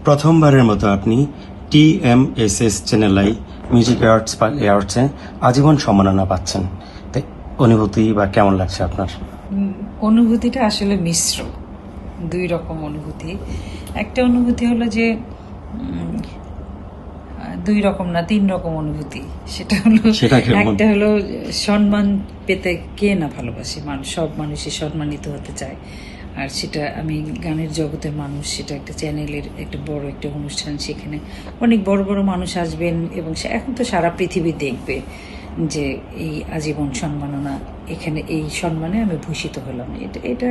প্রথমবারের মতো আপনি TMSS চ্যানেল আই মিউজিক অ্যাওয়ার্ডসে আজীবন সম্মাননা পাচ্ছেন, তাই অনুভূতি বা কেমন লাগছে আপনার? অনুভূতিটা আসলে মিশ্র, দুই রকম অনুভূতি। একটা অনুভূতি হলো যে দুই রকম না, তিন রকম অনুভূতি। সেটা হলো, একটা হলো সম্মান পেতে কে না ভালোবাসে, সব মানুষই সম্মানিত হতে চায়। আর সেটা আমি গানের জগতের মানুষ, সেটা একটা চ্যানেলের একটা বড় একটা অনুষ্ঠান, সেখানে অনেক বড় বড় মানুষ আসবেন এবং এখন তো সারা পৃথিবী দেখবে যে এই আজীবন সম্মাননা, এখানে এই সম্মানে আমি ভূষিত হলাম। এটা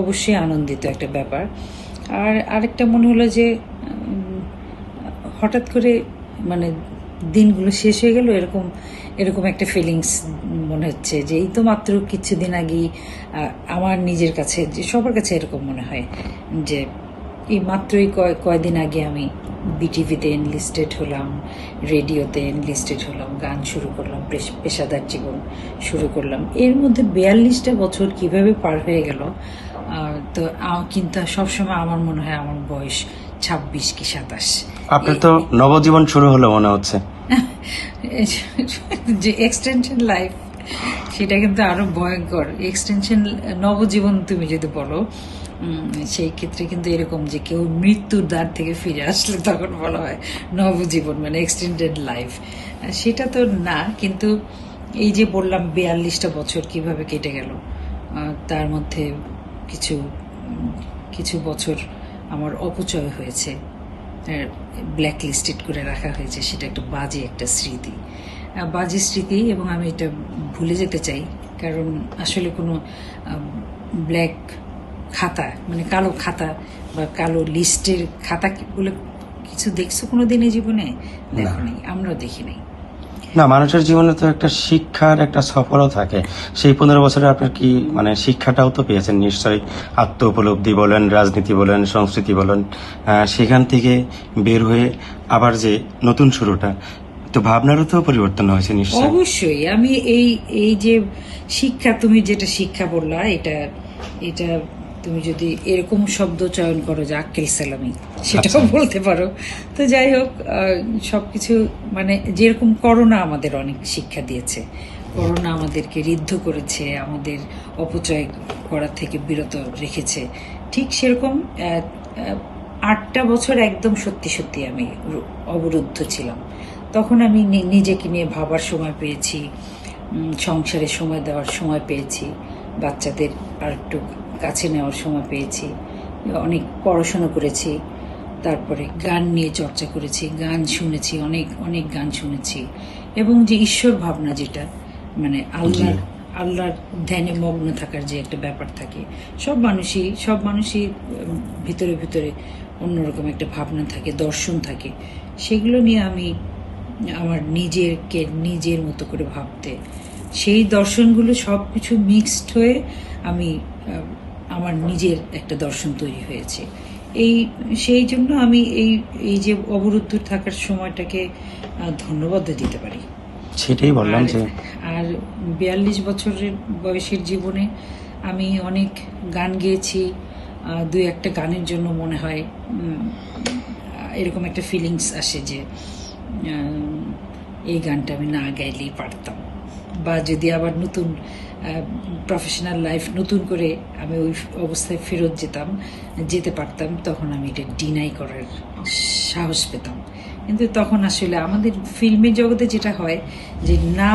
অবশ্যই আনন্দিত একটা ব্যাপার। আর আরেকটা মনে হলো যে হঠাৎ করে মানে দিনগুলো শেষ হয়ে গেল, এরকম একটা ফিলিংস মনে হচ্ছে যে এই তো মাত্র কিছুদিন আগেই আমার নিজের কাছে, যে সবার কাছে এরকম মনে হয় যে এই মাত্রই কয়দিন আগে আমি বিটিভিতে এনলিস্টেড হলাম, রেডিওতে এনলিস্টেড হলাম, গান শুরু করলাম, পেশাদার জীবন শুরু করলাম। এর মধ্যে 42টা বছর কিভাবে পার হয়ে গেল। তো কিন্তু সবসময় আমার মনে হয় আমার বয়স 26 কি 27। আপনার তো নবজীবন শুরু হলো মনে হচ্ছে। যে এক্সটেনশন লাইফ, সেটা কিন্তু আরো ভয়ঙ্কর এক্সটেনশন। নবজীবন তুমি যদি বলো, সেই ক্ষেত্রে কিন্তু এরকম যে কেউ মৃত্যুর দ্বার থেকে ফিরে আসলে তখন বলা হয় নবজীবন, মানে এক্সটেন্ডেড লাইফ। সেটা তো না, কিন্তু এই যে বললাম 42টা বছর কিভাবে কেটে গেল, তার মধ্যে কিছু বছর আমার অপচয় হয়েছে, ব্ল্যাক লিস্টেড করে রাখা হয়েছে। সেটা একটা বাজে স্মৃতি এবং আমি এটা ভুলে যেতে চাই। কারণ আসলে কোনো ব্ল্যাক খাতা, মানে কালো খাতা বা কালো লিস্টের খাতা বলে কিছু দেখছো কোনো দিনে জীবনে? দেখো নাই, আমরাও দেখি নাই। না, মানুষের জীবনে তো একটা শিক্ষার একটা সফলও থাকে। সেই 15 বছরে আপনার কি মানে শিক্ষাটাও তো পেয়েছেন নিশ্চয়ই, আত্ম উপলব্ধি বলেন, রাজনীতি বলেন, সংস্কৃতি বলেন। সেখান থেকে বের হয়ে আবার যে নতুন শুরুটা, তো ভাবনারও তো পরিবর্তন হয়েছে নিশ্চয়ই। অবশ্যই। আমি এই যে শিক্ষা, তুমি যেটা শিক্ষা বললা, এটা তুমি যদি এরকম শব্দ চয়ন করো যে আক্কেল সালামি, সেটাও বলতে পারো। তো যাই হোক, সবকিছু মানে যেরকম করোনা আমাদের অনেক শিক্ষা দিয়েছে, করোনা আমাদেরকে ঋদ্ধ করেছে, আমাদের অপচয় করা থেকে বিরত রেখেছে, ঠিক সেরকম 8টা বছর একদম সত্যি আমি অবরুদ্ধ ছিলাম। তখন আমি নিজেকে নিয়ে ভাবার সময় পেয়েছি, সংসারে সময় দেওয়ার সময় পেয়েছি, বাচ্চাদের আর একটু কাছে নেওয়ার সময় পেয়েছি, অনেক পড়াশোনা করেছি, তারপরে গান নিয়ে চর্চা করেছি, গান শুনেছি, অনেক গান শুনেছি। এবং যে ঈশ্বর ভাবনা, যেটা মানে আল্লাহর ধ্যানে মগ্ন থাকার যে একটা ব্যাপার থাকে, সব মানুষই ভিতরে অন্যরকম একটা ভাবনা থাকে, দর্শন থাকে। সেগুলো নিয়ে আমি আমার নিজের মতো করে ভাবতে, সেই দর্শনগুলো সব কিছু মিক্সড হয়ে আমি আমার নিজের একটা দর্শন তৈরি হয়েছে। সেই জন্য আমি এই যে অবরুদ্ধ থাকার সময়টাকে ধন্যবাদ দিতে পারি। সেটাই বললাম যে আর 42 বছরের বয়সের জীবনে আমি অনেক গান গেয়েছি। 2-1টা গানের জন্য মনে হয় এরকম একটা ফিলিংস আসে যে এই গানটা আমি না গাইলেই পারতাম, বা যদি আবার নতুন প্রফেশনাল লাইফ নতুন করে আমি ওই অবস্থায় ফেরত যেতে পারতাম, তখন আমি এটা ডিনাই করার সাহস পেতাম। কিন্তু তখন আসলে আমাদের ফিল্মের জগতে যেটা হয় যে না,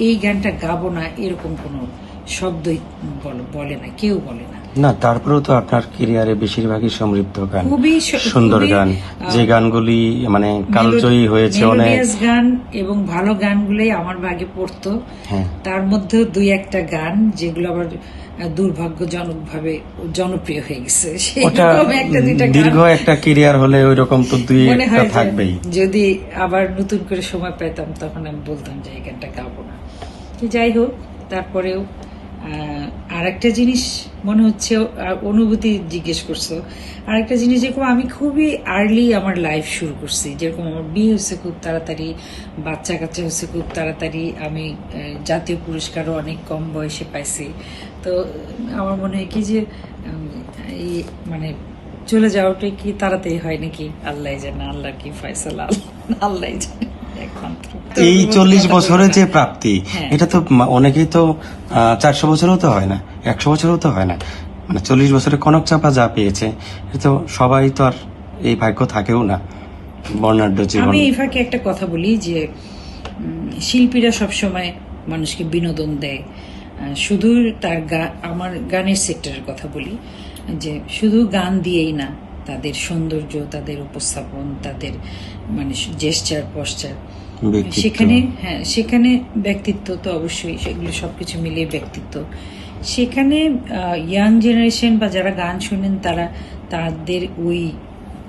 এই গানটা গাবো না, এরকম কোনো শব্দই বলে না, কেউ বলে না। না, তারপরেও তো আপনার ক্যারিয়ারে বেশিরভাগই সমৃদ্ধ গান, খুবই সুন্দর গান, যে গানগুলি মানে কালজয়ী হয়েছে, অনেক গান এবং ভালো গানগুলোই আমার ভাগে পড়তো। তার মধ্যে 2-1টা গান যেগুলো আবার দুর্ভাগ্যজনকভাবে জনপ্রিয় হয়ে গেছে। দীর্ঘ একটা ক্যারিয়ার হলে ওই রকম তো 2-1টা থাকবেই। যদি আবার নতুন করে সময় পেতাম, তখন আমি বলতাম যে এই গানটা গাবো না। যাই হোক, তারপরেও আরেকটা জিনিস মনে হচ্ছে, অনুভূতি জিজ্ঞেস করছো, আরেকটা জিনিস, যেরকম আমি খুবই আর্লি আমার লাইফ শুরু করছি, যেরকম আমার বিয়ে হচ্ছে খুব তাড়াতাড়ি, বাচ্চা কাচ্চা হচ্ছে খুব তাড়াতাড়ি, আমি জাতীয় পুরস্কারও অনেক কম বয়সে পাইছি। তো আমার মনে হয় কি যে এই মানে চলে যাওয়াটাই কি তাড়াতাড়ি হয় নাকি? আল্লাহ জানে, আল্লাহ কি ফয়সালা, আল্লাহ জানে একমাত্র। এই 40 বছরের যে প্রাপ্তি, হ্যাঁ। এটা তো অনেকেই তো 400 বছরও তো হয় না, 100 বছরও তো হয় না। মানে 40 বছরে কনক চাপা যা পেয়েছে, এটা তো সবাই তো আর এই ভাগ্য থাকেও না, বর্ণাঢ্য জীবন। আমি এই ফাঁকে একটা কথা বলি যে শিল্পীরা সবসময় মানুষকে বিনোদন দেয়। শুধু তার আমার গানের সেক্টরের কথা বলি, যে শুধু গান দিয়েই না, তাদের সৌন্দর্য, তাদের উপস্থাপন, তাদের মানে জেস্চার পশ্চার, ব্যক্তিত্ব। সেখানে ব্যক্তিত্ব তো অবশ্যই, সেগুলো সবকিছু মিলিয়ে ব্যক্তিত্ব। সেখানে ইয়াং জেনারেশন বা যারা গান শোনেন তারা তাদের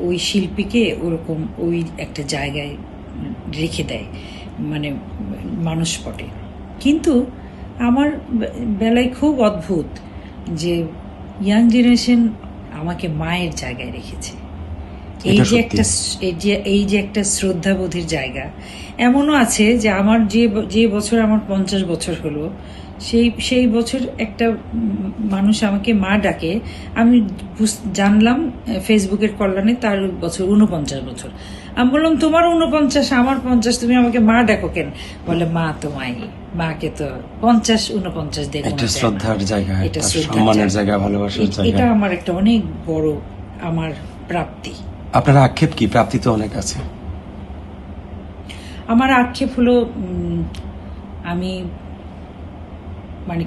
ওই শিল্পীকে ওরকম ওই একটা জায়গায় রেখে দেয়, মানে মানুষ পটে। কিন্তু আমার বেলায় খুব অদ্ভুত যে ইয়াং জেনারেশন আমাকে মায়ের জায়গায় রেখেছে। এই যে একটা শ্রদ্ধাবোধের জায়গা। এমনও আছে যে আমার যে বছর আমার 50 বছর হলো, সেই বছর একটা মানুষ আমাকে মা ডাকে, আমি জানলাম ফেসবুকের কল্যাণে তার বছর 49 বছর। আমি বললাম তোমার 49, আমার 50, তুমি আমাকে মা ডাকো কেন? বলে মা তো মাই, মাকে তো 50-49 দিয়ে একটা শ্রদ্ধার জায়গা, এটা সম্মানের জায়গা, ভালোবাসার জায়গা। এটা আমার একটা অনেক বড় আমার প্রাপ্তি। আপনার আক্ষেপ কি? প্রাপ্তি তো অনেক আছে। আমার আক্ষেপ হলো আমি মানে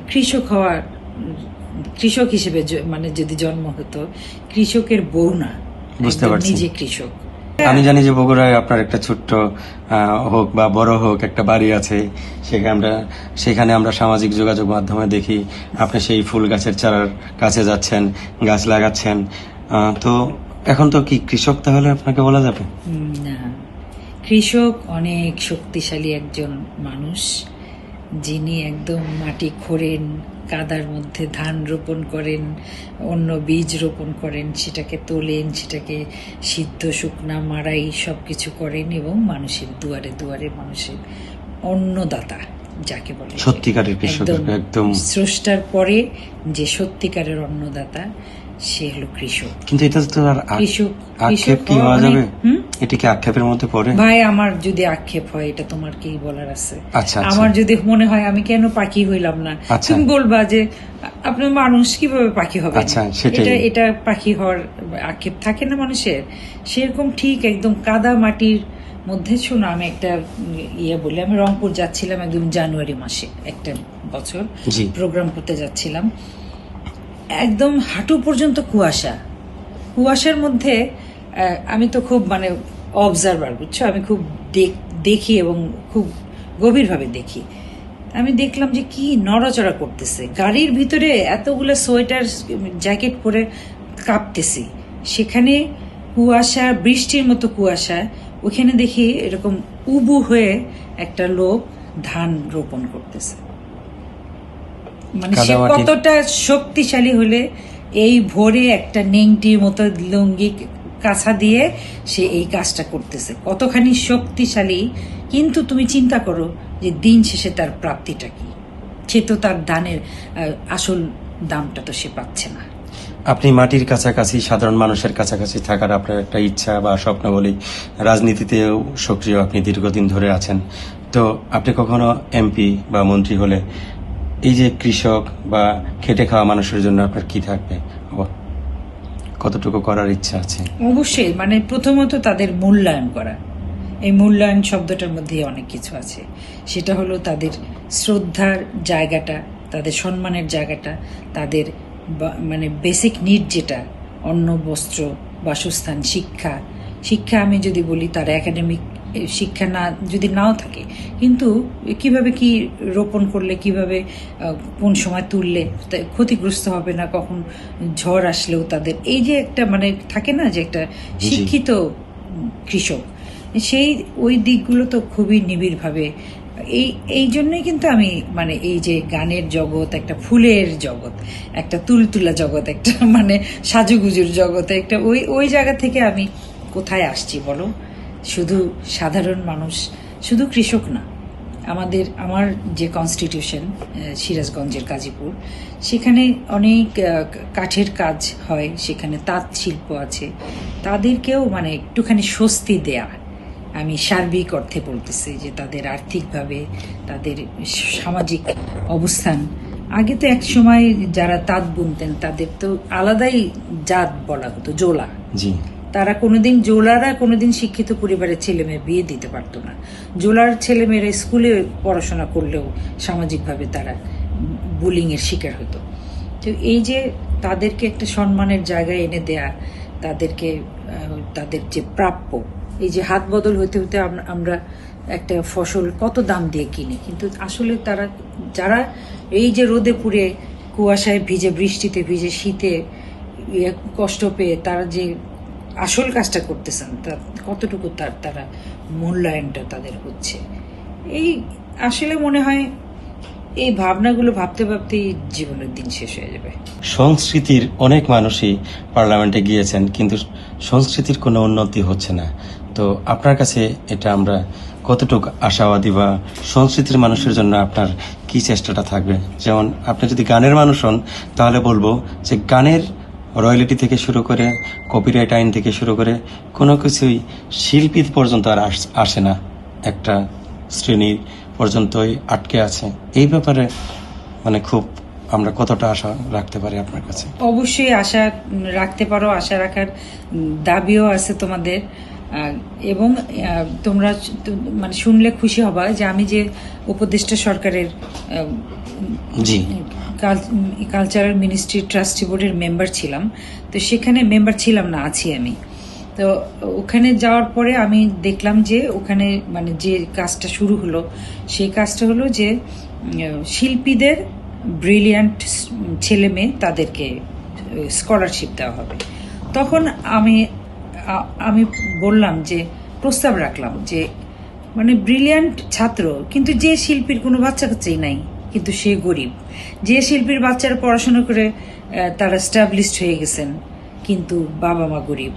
কৃষক হিসেবে মানে যদি জন্ম হতো, কৃষকের বউ না, বুঝতে পারছি। নিজে কৃষক। আমি জানি যে বগুড়ায় আপনার একটা ছোট্ট হোক বা বড় হোক একটা বাড়ি আছে, সেখানে আমরা সামাজিক যোগাযোগ মাধ্যমে দেখি আপনি সেই ফুল গাছের চারার কাছে যাচ্ছেন, গাছ লাগাচ্ছেন। তো এখন তো কি কৃষক তাহলে আপনাকে বলা যাবে না? কৃষক অনেক শক্তিশালী একজন মানুষ, যিনি একদম মাটি খোঁড়েন, কাদার মধ্যে ধান রোপণ করেন, অন্য বীজ রোপণ করেন, সেটাকে তোলেন, সেটাকে সিদ্ধ শুকনা মাড়াই সবকিছু করেন, এবং মানুষের দুয়ারে দুয়ারে মানুষের অন্নদাতা যাকে বলে, সত্যিকারের কৃষক, একদম স্রষ্টার পরে যে সত্যিকারের অন্নদাতা, সে হলো কৃষক। কিন্তু এটা তো আর কৃষক আক্ষেপ কি হওয়া যাবে? এটা কি আক্ষেপের মধ্যে পড়ে? ভাই, আমার যদি আক্ষেপ হয়, এটা তোমার কি বলার আছে? আচ্ছা, আমার যদি মনে হয় আমি কেন পাখি হইলাম না, তুমি বলবা যে আপনি মানুষ কিভাবে পাখি হবে? আচ্ছা, সেটাই। এটা পাখি হওয়ার আক্ষেপ থাকে না মানুষের? সেরকম ঠিক একদম কাদা মাটির মধ্যে। শোনো, আমি একটা বলি, আমি রংপুর যাচ্ছিলাম একদম জানুয়ারি মাসে, একটা বছর প্রোগ্রাম করতে যাচ্ছিলাম, একদম হাঁটু পর্যন্ত কুয়াশার মধ্যে। আমি তো খুব মানে অবজারভার, বুঝছো, আমি খুব দেখি এবং খুব গভীরভাবে দেখি। আমি দেখলাম যে কি নড়াচড়া করতেছে, গাড়ির ভিতরে এতগুলো সোয়েটার জ্যাকেট পরে কাঁপতেছি, সেখানে কুয়াশা, বৃষ্টির মতো কুয়াশা, ওখানে দেখি এরকম উবু হয়ে একটা লোক ধান রোপণ করতেছে। মানে সে কতটা শক্তিশালী হলে এই ভোরে একটা নেংটির মতো লুঙ্গি কাছা দিয়ে সে এই কাজটা করতেছে, কতখানি শক্তিশালী। কিন্তু তুমি চিন্তা করো যে দিন শেষে তার প্রাপ্তিটা কি? সে তো তার দানের আসল দামটা তো সে পাচ্ছে না। আপনি মাটির কাছাকাছি, সাধারণ মানুষের কাছাকাছি থাকার আপনার একটা ইচ্ছা বা স্বপ্ন বলি, রাজনীতিতেও সক্রিয় আপনি দীর্ঘদিন ধরে আছেন। তো আপনি কখনো এমপি বা মন্ত্রী হলে এই যে কৃষক বা খেটে খাওয়া মানুষের জন্য আপনার কি থাকবে, কতটুকু করার ইচ্ছা আছে? অবশ্যই, মানে প্রথমত তাদের মূল্যায়ন করা। এই মূল্যায়ন শব্দটার মধ্যে অনেক কিছু আছে। সেটা হলো তাদের শ্রদ্ধার জায়গাটা, তাদের সম্মানের জায়গাটা, তাদের মানে বেসিক নিড, যেটা অন্ন, বস্ত্র, বাসস্থান, শিক্ষা আমি যদি বলি, তার একাডেমিক শিক্ষা যদি নাও থাকে, কিন্তু কিভাবে কি রোপণ করলে, কিভাবে কোন সময় তুললে ক্ষতিগ্রস্ত হবে না, কখন ঝড় আসলেও তাদের এই যে একটা মানে থাকে না যে একটা শিক্ষিত কৃষক, ওই দিকগুলো তো খুবই নিবিড়ভাবে। এই জন্যই কিন্তু আমি মানে এই যে গানের জগৎ, একটা ফুলের জগৎ, একটা তুলতুলা জগৎ, একটা মানে সাজুগুজুর জগৎ, একটা ওই জায়গা থেকে আমি কোথায় আসছি বলো? শুধু সাধারণ মানুষ, শুধু কৃষক না, আমার যে কনস্টিটিউশন সিরাজগঞ্জের গাজীপুর, সেখানে অনেক কাঠের কাজ হয়, সেখানে তাঁত শিল্প আছে, তাদেরকেও মানে একটুখানি স্বস্তি দেয়া, আমি সার্বিক অর্থে বলতেছি, যে তাদের আর্থিকভাবে তাদের সামাজিক অবস্থান, আগে তো এক সময় যারা তাঁত বুনতেন তাদের তো আলাদাই জাত বলা হতো, জোলা। জি, তারা জোলারা কোনোদিন শিক্ষিত পরিবারের ছেলে মেয়ে বিয়ে দিতে পারতো না। জোলার ছেলেমেয়েরা স্কুলে পড়াশোনা করলেও সামাজিকভাবে তারা বুলিং এর শিকার হতো। তো এই যে তাদেরকে একটা সম্মানের জায়গায় এনে দেয়া, তাদেরকে তাদের যে প্রাপ্য, এই যে হাত বদল হতে হতে আমরা একটা ফসল কত দাম দিয়ে কিনি, কিন্তু আসলে তারা যারা এই যে রোদে পুড়ে কুয়াশায় ভিজে, বৃষ্টিতে ভিজে, শীতে কষ্ট পেয়ে তারা যে আসল কাজটা করতেছেন, কতটুকু তারা মূল্যায়নটা তাদের হচ্ছে, এই আসলে মনে হয় এই ভাবনাগুলো ভাবতে ভাবতেই জীবনের দিন শেষ হয়ে যাবে। সংস্কৃতির অনেক মানুষই পার্লামেন্টে গিয়েছেন, কিন্তু সংস্কৃতির কোনো উন্নতি হচ্ছে না। তো আপনার কাছে এটা আমরা কতটুকু আশাবাদী, বা সংস্কৃতির মানুষের জন্য আপনার কি চেষ্টাটা থাকবে? যেমন আপনি যদি গানের মানুষ হন, তাহলে বলবো যে গানের রয়্যালিটি থেকে শুরু করে, কপিরাইট আইন থেকে শুরু করে কোনো কিছুই শিল্পী পর্যন্ত আর আসে না, একটা শ্রেণী পর্যন্তই আটকে আছে। এই ব্যাপারে মানে খুব আমরা কতটা আশা রাখতে পারি আপনার কাছে? অবশ্যই আশা রাখতে পারো, আশা রাখার দাবিও আছে তোমাদের। এবং তোমরা মানে শুনলে খুশি হবা যে আমি যে উপদেষ্টা সরকারের জি কালচারাল মিনিস্ট্রি ট্রাস্টি বোর্ডের মেম্বার ছিলাম, তো সেখানে মেম্বার ছিলাম না, আছি আমি। তো ওখানে যাওয়ার পরে আমি দেখলাম যে ওখানে মানে যে কাজটা শুরু হলো, সেই কাজটা হলো যে শিল্পীদের ব্রিলিয়ান্ট ছেলে মেয়ে তাদেরকে স্কলারশিপ দেওয়া হবে। তখন আমি বললাম যে, প্রস্তাব রাখলাম যে মানে ব্রিলিয়ান্ট ছাত্র, কিন্তু যে শিল্পীর কোনো বাচ্চা কাচ্চাই নাই, কিন্তু সে গরিব, যে শিল্পীর বাচ্চারা পড়াশোনা করে তারা স্টাবলিশড হয়ে গেছেন, কিন্তু বাবা মা গরিব,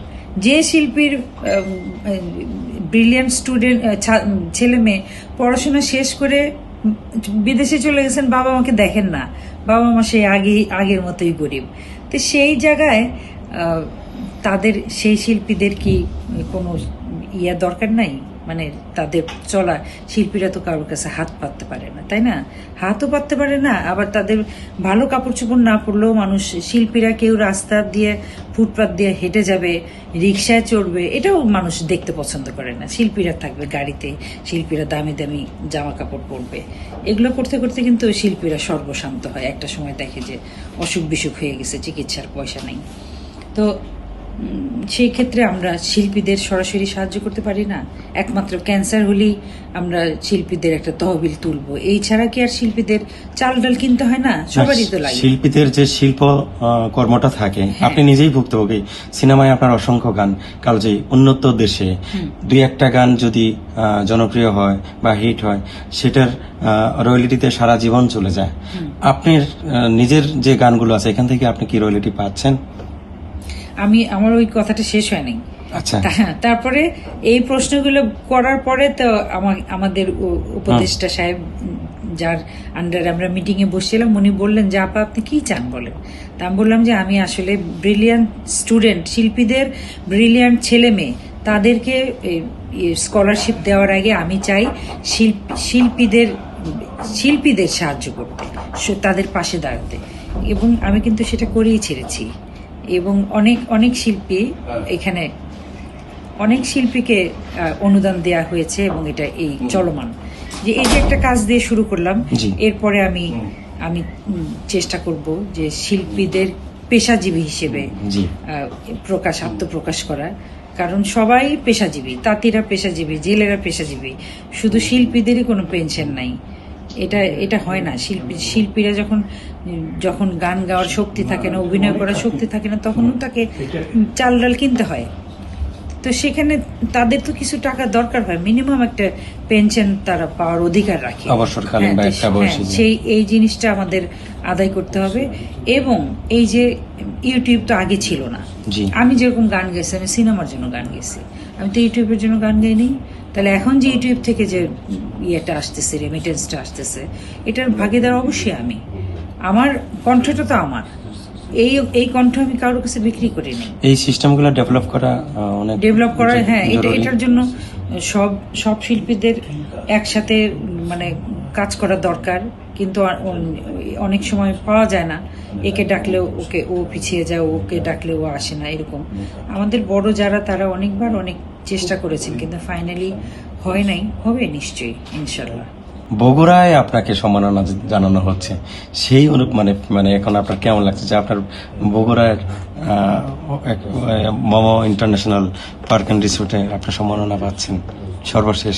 যে শিল্পীর ব্রিলিয়ান্ট স্টুডেন্ট ছেলে মেয়ে পড়াশোনা শেষ করে বিদেশে চলে গেছেন, বাবা মাকে দেখেন না, বাবা মা সেই আগের মতোই গরিব। তো সেই জায়গায় তাদের সেই শিল্পীদের কি কোনো দরকার নাই? মানে তাদের চলা, শিল্পীরা তো কারোর কাছে হাত পাততে পারে না, তাই না? হাতও পাততে পারে না, আবার তাদের ভালো কাপড় চোপড় না পরলেও মানুষ, শিল্পীরা কেউ রাস্তা দিয়ে ফুটপাত দিয়ে হেঁটে যাবে, রিক্সায় চড়বে, এটাও মানুষ দেখতে পছন্দ করে না। শিল্পীরা থাকবে গাড়িতে, শিল্পীরা দামি দামি জামা কাপড় পরবে, এগুলো করতে করতে কিন্তু শিল্পীরা সর্বশান্ত হয়। একটা সময় দেখে যে অসুখ বিসুখ হয়ে গেছে, চিকিৎসার পয়সা নেই। তো সেই ক্ষেত্রে আমরা শিল্পীদের সরাসরি সাহায্য করতে পারি না, একমাত্র ক্যান্সার হলেই আমরা শিল্পীদের একটা তহবিল তুলবো, এই ছাড়া কি আর শিল্পীদের চাল ডাল কিনতে হয় না? সবারই তো লাগে। শিল্পীদের যে শিল্প কর্মটা থাকে, আপনি নিজেই ভুক্তভোগী। সিনেমায় আপনার অসংখ্য গান, কাল যে উন্নত দেশে দুই একটা গান যদি জনপ্রিয় হয় বা হিট হয়, সেটার রয়্যালিটিতে সারা জীবন চলে যায়। আপনার নিজের যে গানগুলো আছে, এখান থেকে আপনি কি রয়্যালিটি পাচ্ছেন? আমার ওই কথাটা শেষ হয় নাই। আচ্ছা, তারপরে এই প্রশ্নগুলো করার পরে তো আমাদের উপদেষ্টা সাহেব, যার আন্ডারে আমরা মিটিং এ বসছিলাম, উনি বললেন যে আপা আপনি কি চান বলেন। তা আমি বললাম যে আমি আসলে ব্রিলিয়ান্ট স্টুডেন্ট, শিল্পীদের ব্রিলিয়ান্ট ছেলে মেয়ে, তাদেরকে স্কলারশিপ দেওয়ার আগে আমি চাই শিল্পীদের সাহায্য করতে, তাদের পাশে দাঁড়াতে, এবং আমি কিন্তু সেটা করেই ছেড়েছি। এবং অনেক শিল্পী, এখানে অনেক শিল্পীকে অনুদান দেয়া হয়েছে, এবং এটা এই চলমান, যে এই যে একটা কাজ দিয়ে শুরু করলাম, এরপরে আমি চেষ্টা করব যে শিল্পীদের পেশাজীবী হিসেবে আত্মপ্রকাশ করা। কারণ সবাই পেশাজীবী, তাঁতিরা পেশাজীবী, জেলেরা পেশাজীবী, শুধু শিল্পীদেরই কোনো পেনশন নাই। এটা হয় না। শিল্পীরা যখন গান গাওয়ার শক্তি থাকে না, অভিনয় করার শক্তি থাকে না, তখনও তাকে চাল ডাল কিনতে হয়। তো সেখানে তাদের তো কিছু টাকা দরকার হয়, মিনিমাম একটা পেনশন তারা পাওয়ার অধিকার রাখে। অবসরকালীন বা একটা বয়সী যে। সেই এই জিনিসটা আমাদের আদায় করতে হবে। এবং এই যে ইউটিউব তো আগে ছিল না, জি। আমি যেরকম গান গেছি, আমি সিনেমার জন্য গান গেছি, আমি তো ইউটিউবের জন্য গান গাইনি। তাহলে এখন যে ইউটিউব থেকে যে ইয়েটা আসতেছে, রেমিটেন্সটা আসতেছে, এটার ভাগিদার অবশ্যই আমি। আমার কণ্ঠটা তো আমার, এই কণ্ঠ আমি কারোর কাছে বিক্রি করিনি। এই সিস্টেমগুলো ডেভেলপ করা অনেক ডেভেলপ করা, হ্যাঁ, জরুরি। এটার জন্য সব শিল্পীদের একসাথে মানে কাজ করা দরকার। কিন্তু অনেক সময় পাওয়া যায় না, একে ডাকলেও ওকে ও পিছিয়ে যায়, ওকে ডাকলেও ও আসে না, এরকম। আমাদের বড় যারা তারা অনেকবার অনেক চেষ্টা করেছেন, কিন্তু ফাইনালি হয় নাই, হবে নিশ্চয়ই ইনশাল্লাহ। বগুড়ায় আপনাকে সম্মাননা জানানো হচ্ছে, সেই মানে এখন আপনার কেমন লাগছে যে আপনার বগুড়ার মোমো ইন্টারন্যাশনাল পার্ক অ্যান্ড রিসোর্টে আপনার সম্মাননা পাচ্ছেন সর্বশেষ?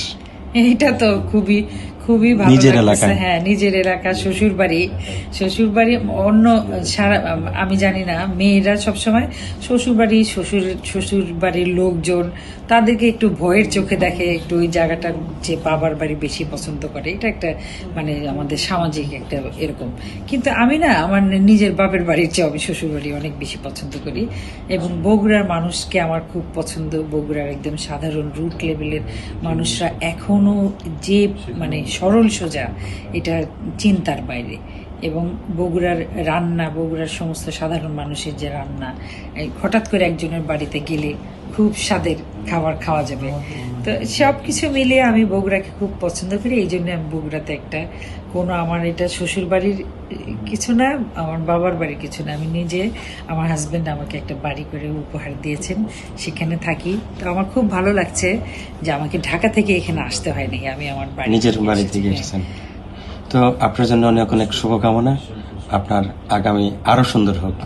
এটা তো খুবই খুবই ভালো নিজের লাগতেছে। এলাকায়। হ্যাঁ, নিজের এলাকা, শ্বশুর বাড়ি অন্য সারা আমি জানি না, মেয়েরা সবসময় শ্বশুর বাড়ির লোকজন তাদেরকে একটু ভয়ের চোখে দেখে, একটু ওই জায়গাটা যে বাবার বাড়ি বেশি পছন্দ করে, এটা একটা মানে আমাদের সামাজিক একটা এরকম। কিন্তু আমি না, আমার নিজের বাপের বাড়ির চেয়ে আমি শ্বশুর বাড়ি অনেক বেশি পছন্দ করি। এবং বগুড়ার মানুষকে আমার খুব পছন্দ। বগুড়ার একদম সাধারণ রুট লেভেলের মানুষরা এখনো যে মানে সরল সোজা, এটা চিন্তার বাইরে। এবং বগুড়ার রান্না, বগুড়ার সমস্ত সাধারণ মানুষের যে রান্না, হঠাৎ করে একজনের বাড়িতে গেলে খুব স্বাদের খাবার খাওয়া যাবে। তো সব কিছু মিলিয়ে আমি বগুড়াকে খুব পছন্দ করি। এই জন্য আমি বগুড়াতে একটা আমার এটা শ্বশুর বাড়ির কিছু না, আমার বাবার বাড়ির কিছু না, আমি নিজে, আমার হাজবেন্ড আমাকে একটা বাড়ি করে উপহার দিয়েছেন, সেখানে থাকি। তো আমার খুব ভালো লাগছে যে আমাকে ঢাকা থেকে এখানে আসতে হয়নি, আমি আমার নিজের বাড়ি থেকে এসেছেন। তো আপনার জন্য অনেক অনেক শুভকামনা, আপনার আগামী আরো সুন্দর হোক।